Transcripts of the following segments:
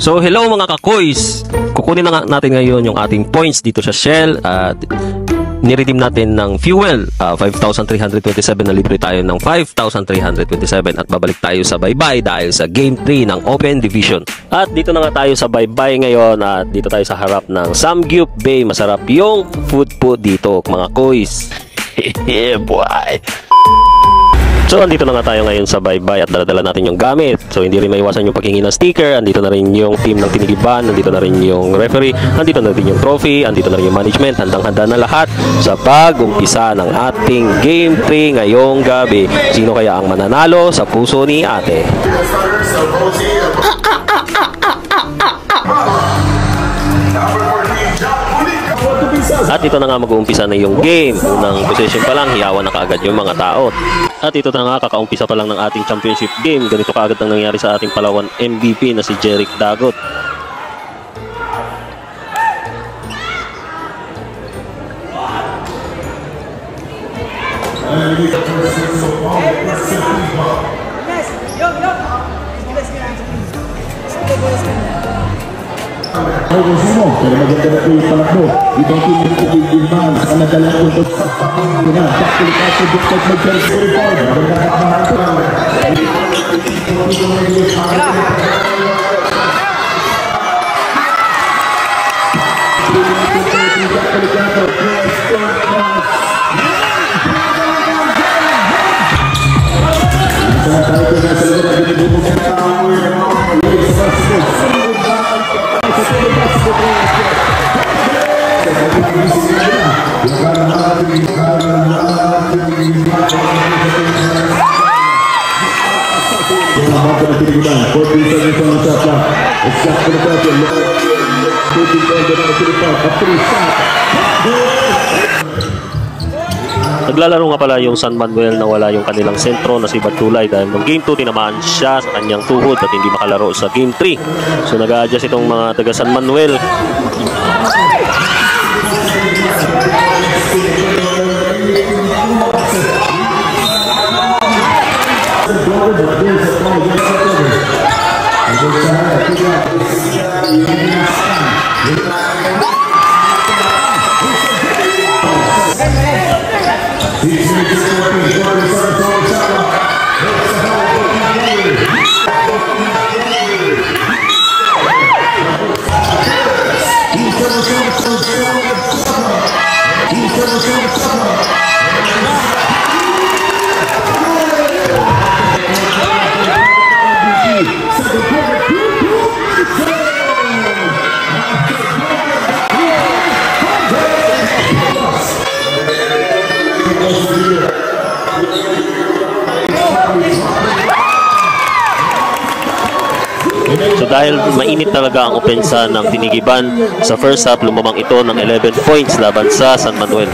So hello mga kakoys, kukunin na natin ngayon yung ating points dito sa Shell at niredeem natin ng fuel 5,327 na libre tayo ng 5,327 at babalik tayo sa bye-bye dahil sa Game 3 ng Open Division. At dito na nga tayo sa bye-bye ngayon at dito tayo sa harap ng Samgyup Bay. Masarap yung food po dito mga koys. Yeah boy! So, andito na nga tayo ngayon sa bye-bye at daladala natin yung gamit. So, hindi rin maiwasan yung paghingi ng sticker. Andito na rin yung team ng Tinigiban. Andito na rin yung referee. Andito na rin yung trophy. Andito na rin yung management. Handang-handa na lahat sa pag-umpisa ng ating Game 3 ngayong gabi. Sino kaya ang mananalo sa puso ni ate? At ito na nga mag-uumpisa na yung game. Unang possession pa lang, hiyawan na kaagad yung mga tao. At ito na nga, kakaumpisa pa lang ng ating championship game. Ganito kaagad ang nangyari sa ating Palawan MVP na si Jeric Dagot. Pero maganda na po yung palakbo. Ibang team ng Tinigiban sa nadalang untuk sa pangina. Takilikaso dukot mag-jerry-jerry-jerry. Naglalaro nga pala yung San Manuel na wala yung kanilang sentro na si Batulay dahil nung Game 2 tinamaan siya sa kanyang tuhod at hindi makalaro sa Game 3. So nag-a-adjust itong mga taga San Manuel. So dahil mainit talaga ang opensa ng Tinigiban, sa first half lumamang ito ng 11 points laban sa San Manuel.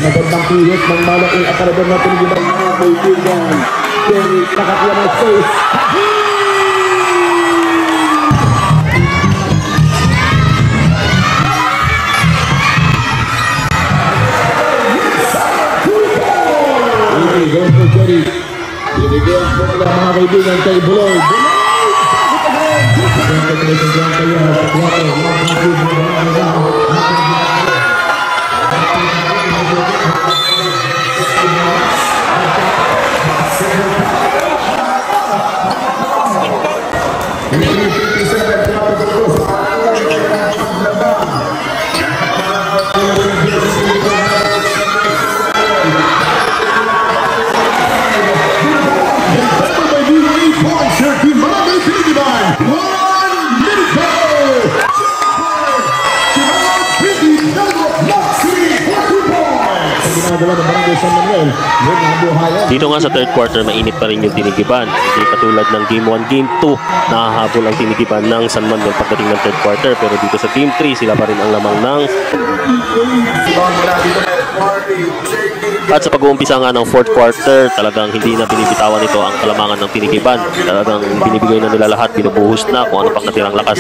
Magandang pihit ng malaking aparador na Tinigiban mga kaibigan. Jeric nakakuha ng space. Going for Jeric. Binigyan po ng mga kaibigan kay Buloy. One minute. ginagawa ng Barangay San Manuel. Yung nabuhayan. Dito nga sa third quarter, mainit pa rin yung Tinigiban. Hindi katulad ng Game 1, Game 2, nahahabol ang Tinigiban ng San Manuel pagdating ng third quarter. Pero dito sa Game 3, sila pa rin ang lamang ng... At sa pag-uumpisa nga ng fourth quarter, talagang hindi na binibitawan nito ang kalamangan ng Tinigiban. Talagang binibigay na nila lahat, binubuhos na kung ano pang natirang lakas.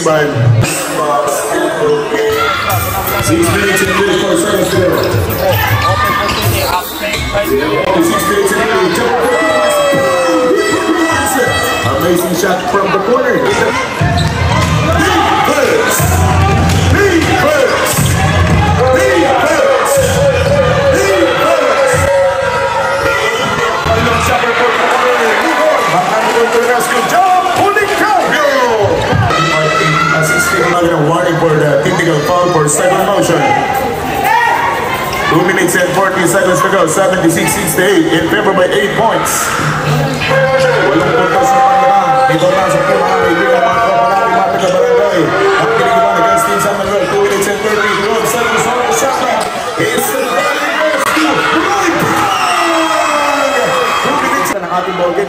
Amazing shot from the corner. Warning for the technical foul for second motion. 2 minutes and 40 seconds to go. 76-68 in favor by 8 points. Walang puntos sa pagkakang. Ito na sa mga kaibigan mga kapanabi mga taga-barangay. Ang Tinigiban against Team San Manuel. 2 minutes and 30 to go. Seconds on the shot clock. It's the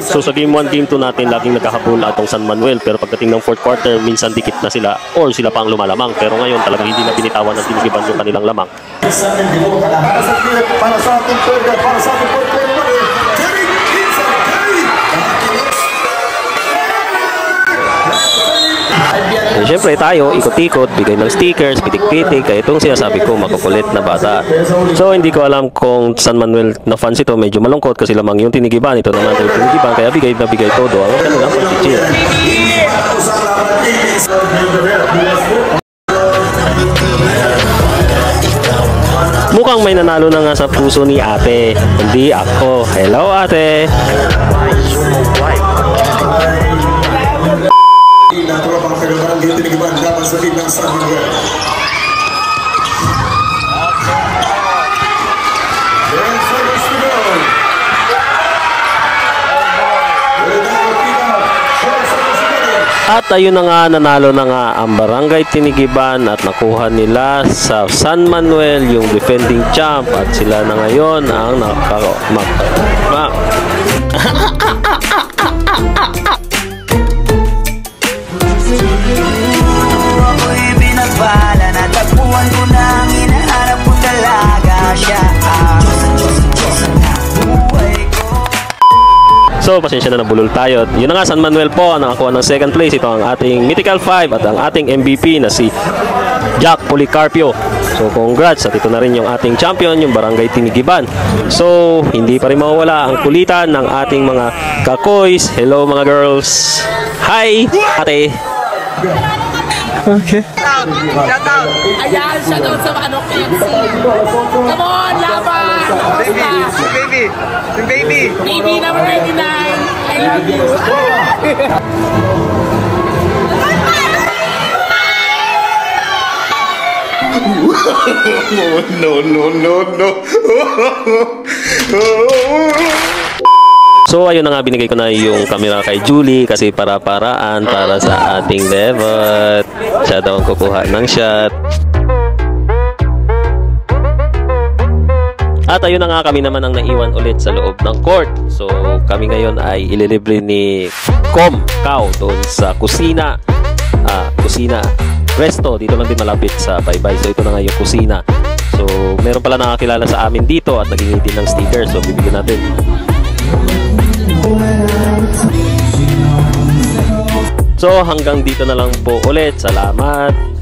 So sa Game 1, Game 2 natin, laging nagkakapool atong San Manuel. Pero pagdating ng fourth quarter, minsan dikit na sila or sila pa ang lumalamang. Pero ngayon talagang hindi na binitawan ng Tinigiban yung kanilang lamang. para sa ating third, para sa ating fourth quarter. And syempre tayo, ikot-ikot, bigay ng stickers, pitik-pitik, kaya itong sinasabi ko, makukulit na bata. So hindi ko alam kung San Manuel na fans ito, medyo malungkot kasi lamang yung Tinigiban, ito naman yung Tinigiban, kaya bigay na bigay todo ang kanilang pag-cheer. Mukhang may nanalo na nga sa puso ni ate, hindi ako. Hello ate! Natuwa pang taga-barangay Tinigiban dapat sa team ng San Manuel. At ayun na nga, nanalo na nga ang Barangay Tinigiban at nakuha nila sa San Manuel yung defending champ at sila na ngayon ang Ako'y binabala na tagpuan ko na ang hinahanap ko talaga siya. Diyos na buhay ko. So, pasensya na nabulol tayo. Yun na nga, San Manuel po ang nakakuha ng second place. Ito ang ating Mythical 5 at ang ating MVP na si Jack Policarpio. So, congrats. At ito na rin yung ating champion, yung Barangay Tinigiban. So, hindi pa rin mawawala ang kulitan ng ating mga kakoys. Hello mga girls. Hi, ate. Okay. Shout out! Ayan, shout out sa ano, KFC. Come on, laban! Baby! Baby number 99. I love you. So ayun na nga, binigay ko na yung camera kay Julie kasi para-paraan para sa ating Devot. Siya daw ang kukuha ng shot. At ayun na nga, kami naman ang naiwan ulit sa loob ng court. So kami ngayon ay ililibre ni Kao doon sa kusina. Kusina Resto, dito lang din malapit sa Baybay. So ito na nga yung kusina. So meron pala nakakilala sa amin dito at nagingiti ng sticker. So bibigyan natin. So hanggang dito na lang po ulit. Salamat.